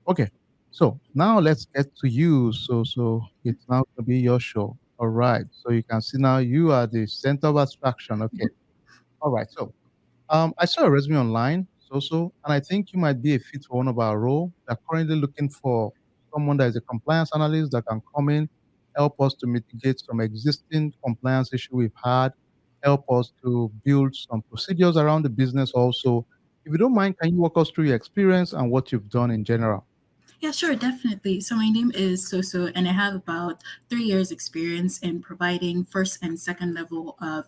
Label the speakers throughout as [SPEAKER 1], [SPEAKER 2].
[SPEAKER 1] Okay. So now let's get to you. So it's now going to be your show. All right. So you can see now you are the center of attraction. Okay. All right. So I saw a resume online, and I think you might be a fit for one of our role. They're currently looking for someone that is a compliance analyst that can come in, help us to mitigate some existing compliance issue we've had, help us to build some procedures around the business also. If you don't mind, can you walk us through your experience and what you've done in general?
[SPEAKER 2] Yeah, sure, definitely. So my name is Soso, and I have about 3 years experience in providing first and second level of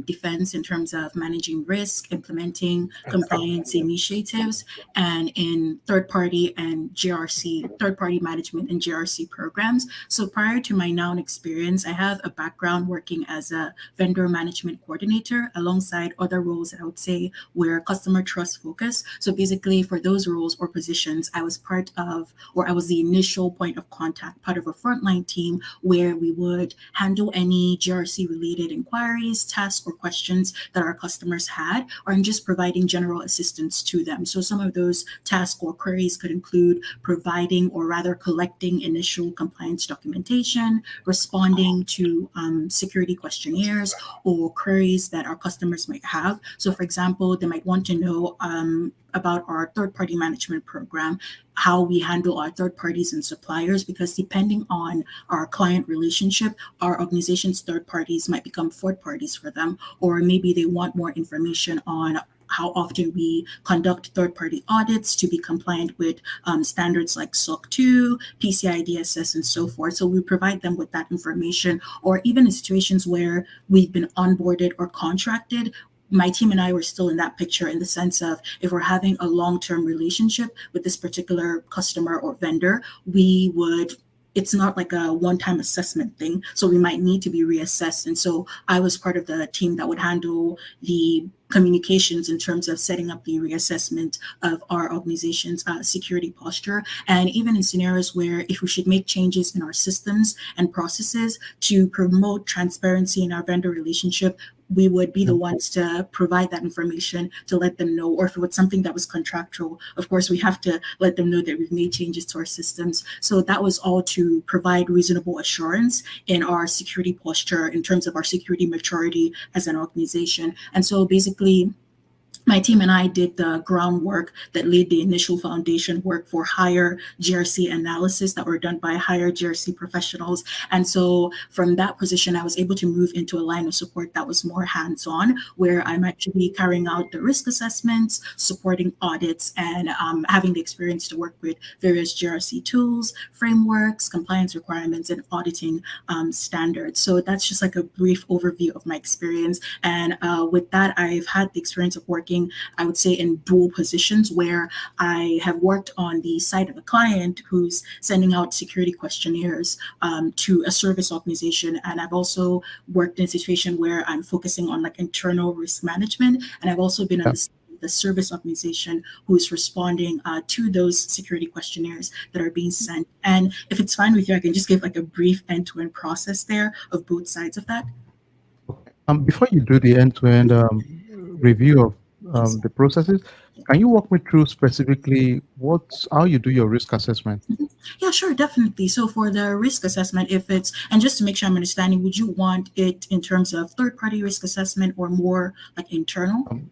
[SPEAKER 2] defense in terms of managing risk, implementing compliance initiatives, and in third party and GRC, third party management and GRC programs. So prior to my noun experience, I have a background working as a vendor management coordinator alongside other roles that I would say were customer trust focused. So basically, for those roles or positions, I was part of, or I was the initial point of contact, part of a frontline team where we would handle any GRC related inquiries, tasks, or questions that our customers had, or in just providing general assistance to them. So some of those tasks or queries could include providing or rather collecting initial compliance documentation, responding to security questionnaires or queries that our customers might have. So, for example, they might want to know about our third party management program, how we handle our third parties and suppliers, because depending on our client relationship, our organization's third parties might become fourth parties for them, or maybe they want more information on how often we conduct third party audits to be compliant with standards like SOC 2, PCI DSS, and so forth. So we provide them with that information, or even in situations where we've been onboarded or contracted, my team and I were still in that picture in the sense of if we're having a long term relationship with this particular customer or vendor, we would. It's not like a one time assessment thing. So we might need to be reassessed. And so I was part of the team that would handle the communications in terms of setting up the reassessment of our organization's security posture. And even in scenarios where if we should make changes in our systems and processes to promote transparency in our vendor relationship, we would be the ones to provide that information to let them know, or if it was something that was contractual, of course we have to let them know that we've made changes to our systems. So that was all to provide reasonable assurance in our security posture in terms of our security maturity as an organization. And so basically my team and I did the groundwork that laid the initial foundation work for higher GRC analysis that were done by higher GRC professionals. And so from that position, I was able to move into a line of support that was more hands on, where I'm actually carrying out the risk assessments, supporting audits, and having the experience to work with various GRC tools, frameworks, compliance requirements, and auditing standards. So that's just like a brief overview of my experience. And with that, I've had the experience of working, I would say, in dual positions where I have worked on the side of a client who's sending out security questionnaires to a service organization. And I've also worked in a situation where I'm focusing on like internal risk management. And I've also been on
[SPEAKER 1] Yeah.
[SPEAKER 2] the service organization who's responding to those security questionnaires that are being sent. And if it's fine with you, I can just give like a brief end-to-end process there of both sides of that.
[SPEAKER 1] Before you do the end-to-end review of
[SPEAKER 2] Yes.
[SPEAKER 1] the processes, can you walk me through specifically how you do your risk assessment?
[SPEAKER 2] Yeah, sure, definitely. So for the risk assessment, if it's, and just to make sure I'm understanding, would you want it in terms of third party risk assessment or more like internal?
[SPEAKER 1] Um,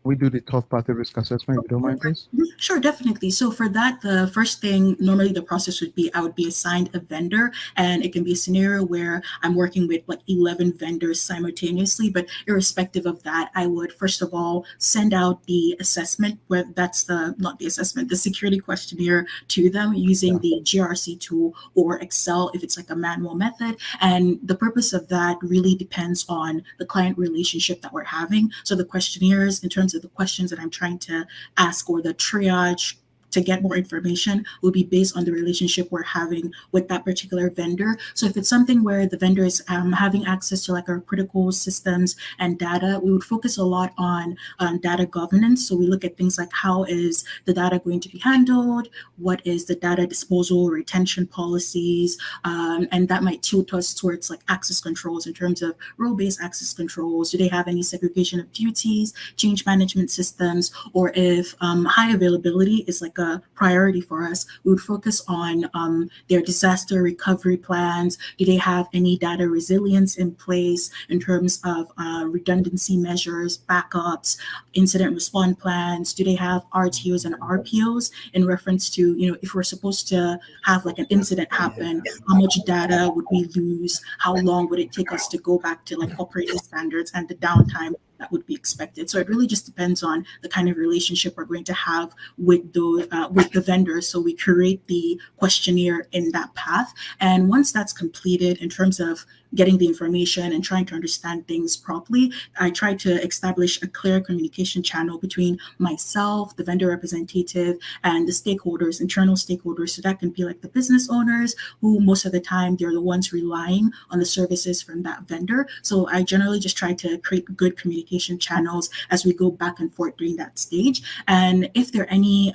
[SPEAKER 1] we do the third-party risk assessment, if you don't mind, please.
[SPEAKER 2] Sure, definitely. So for that, the first thing normally the process would be I would be assigned a vendor, and it can be a scenario where I'm working with like 11 vendors simultaneously. But irrespective of that, I would first of all send out the assessment, where that's the not the assessment, the security questionnaire to them using
[SPEAKER 1] Yeah.
[SPEAKER 2] the GRC tool or Excel if it's like a manual method. And the purpose of that really depends on the client relationship that we're having. So the questionnaires, in terms of the questions that I'm trying to ask, or the triage to get more information, will be based on the relationship we're having with that particular vendor. So if it's something where the vendor is having access to like our critical systems and data, we would focus a lot on data governance. So we look at things like how is the data going to be handled, what is the data disposal retention policies, and that might tilt us towards like access controls in terms of role-based access controls. Do they have any segregation of duties, change management systems, or if high availability is like a priority for us, we would focus on their disaster recovery plans. Do they have any data resilience in place in terms of redundancy measures, backups, incident response plans? Do they have RTOs and RPOs in reference to, if we're supposed to have like an incident happen, how much data would we lose? How long would it take us to go back to like operating standards and the downtime that would be expected? So it really just depends on the kind of relationship we're going to have with the vendor. So we curate the questionnaire in that path, and once that's completed, in terms of getting the information and trying to understand things properly, I try to establish a clear communication channel between myself, the vendor representative, and the stakeholders, internal stakeholders. So that can be like the business owners, who most of the time they're the ones relying on the services from that vendor. So I generally just try to create good communication channels as we go back and forth during that stage. And if there are any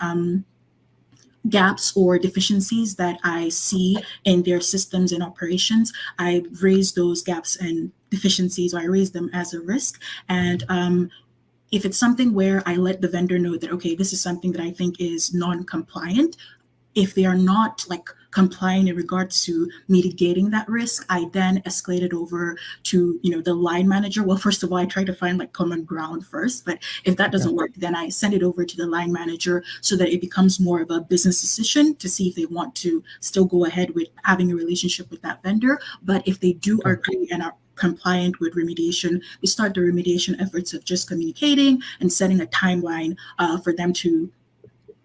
[SPEAKER 2] gaps or deficiencies that I see in their systems and operations, I raise those gaps and deficiencies, or I raise them as a risk. And if it's something where I let the vendor know that, okay, this is something that I think is non-compliant, if they are not like compliant in regards to mitigating that risk, I then escalate it over to, the line manager. Well, first of all, I try to find like common ground first, but if that
[SPEAKER 1] Okay.
[SPEAKER 2] doesn't work, then I send it over to the line manager so that it becomes more of a business decision to see if they want to still go ahead with having a relationship with that vendor. But if they do
[SPEAKER 1] Okay.
[SPEAKER 2] agree and are compliant with remediation, we start the remediation efforts of just communicating and setting a timeline for them to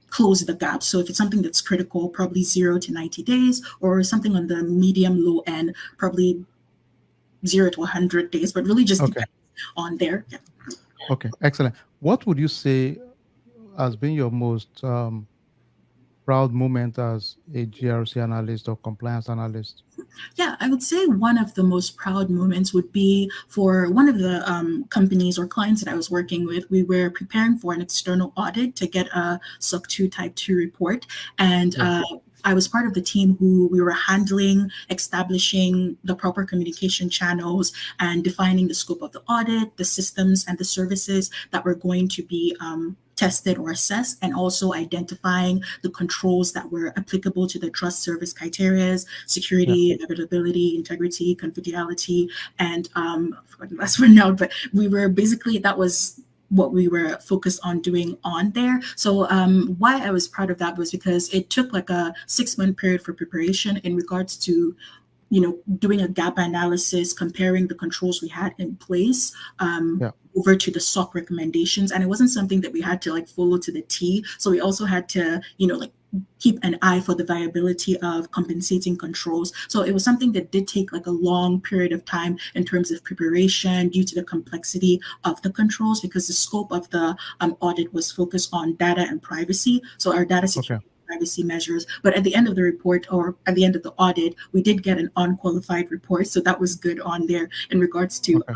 [SPEAKER 2] close the gap. So if it's something that's critical, probably 0 to 90 days, or something on the medium low end, probably 0 to 100 days, but really just
[SPEAKER 1] Okay.
[SPEAKER 2] depends on there. Yeah.
[SPEAKER 1] Okay. Excellent. What would you say has been your most proud moment as a GRC analyst or compliance analyst?
[SPEAKER 2] Yeah, I would say one of the most proud moments would be for one of the companies or clients that I was working with. We were preparing for an external audit to get a SOC 2 Type 2 report. And
[SPEAKER 1] Yeah.
[SPEAKER 2] I was part of the team who we were handling, establishing the proper communication channels and defining the scope of the audit, the systems and the services that were going to be tested or assessed, and also identifying the controls that were applicable to the trust service criteria,
[SPEAKER 1] Yeah.
[SPEAKER 2] security, availability, integrity, confidentiality, and I forgot the last one now, but we were basically, that was what we were focused on doing on there. So why I was proud of that was because it took like a 6 month period for preparation in regards to doing a gap analysis, comparing the controls we had in place
[SPEAKER 1] Yeah.
[SPEAKER 2] over to the SOC recommendations. And it wasn't something that we had to like follow to the T. So we also had to, like keep an eye for the viability of compensating controls. So it was something that did take like a long period of time in terms of preparation due to the complexity of the controls, because the scope of the audit was focused on data and privacy. So our data
[SPEAKER 1] Okay.
[SPEAKER 2] security privacy measures. But at the end of the report, or at the end of the audit, we did get an unqualified report. So that was good on there in regards to
[SPEAKER 1] Okay.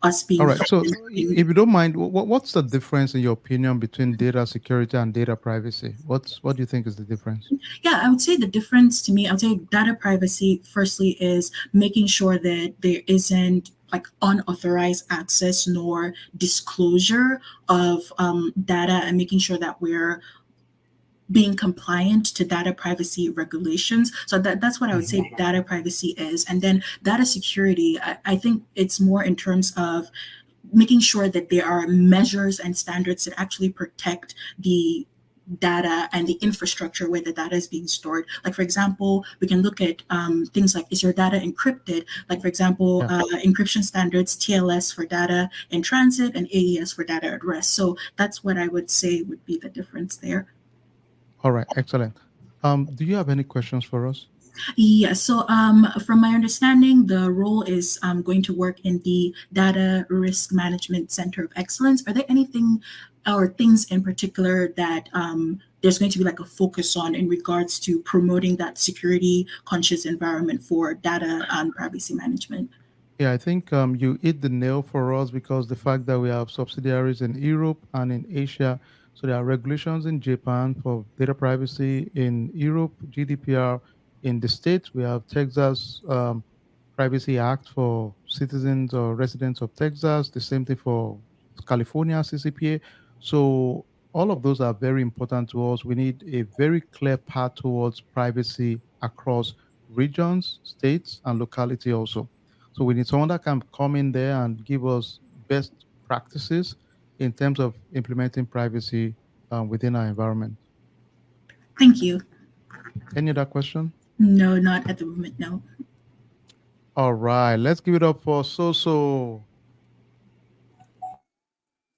[SPEAKER 2] us
[SPEAKER 1] All
[SPEAKER 2] being
[SPEAKER 1] right.
[SPEAKER 2] fair
[SPEAKER 1] So,
[SPEAKER 2] and
[SPEAKER 1] if you don't mind, what's the difference in your opinion between data security and data privacy? What do you think is the difference?
[SPEAKER 2] yeah, I would say the difference to me, I would say data privacy, firstly, is making sure that there isn't like unauthorized access nor disclosure of data, and making sure that we're being compliant to data privacy regulations. So that's what I would
[SPEAKER 1] Mhm.
[SPEAKER 2] say data privacy is. And then data security, I think it's more in terms of making sure that there are measures and standards that actually protect the data and the infrastructure where the data is being stored. Like, for example, we can look at things like, is your data encrypted? Like, for example,
[SPEAKER 1] Yeah.
[SPEAKER 2] encryption standards, TLS for data in transit and AES for data at rest. So that's what I would say would be the difference there.
[SPEAKER 1] All right. Excellent. Do you have any questions for us?
[SPEAKER 2] Yes. So, from my understanding, the role is going to work in the Data Risk Management Center of Excellence. Are there anything or things in particular that there's going to be like a focus on in regards to promoting that security conscious environment for data and privacy management?
[SPEAKER 1] Yeah, I think you hit the nail for us because the fact that we have subsidiaries in Europe and in Asia. So there are regulations in Japan for data privacy, in Europe, GDPR. In the States, we have Texas Privacy Act for citizens or residents of Texas. The same thing for California CCPA. So All of those are very important to us. We need a very clear path towards privacy across regions, states, and locality also. So we need someone that can come in there and give us best practices in terms of implementing privacy within our environment.
[SPEAKER 2] Thank you.
[SPEAKER 1] Any other question?
[SPEAKER 2] No, not at the moment, no.
[SPEAKER 1] All right, let's give it up for So.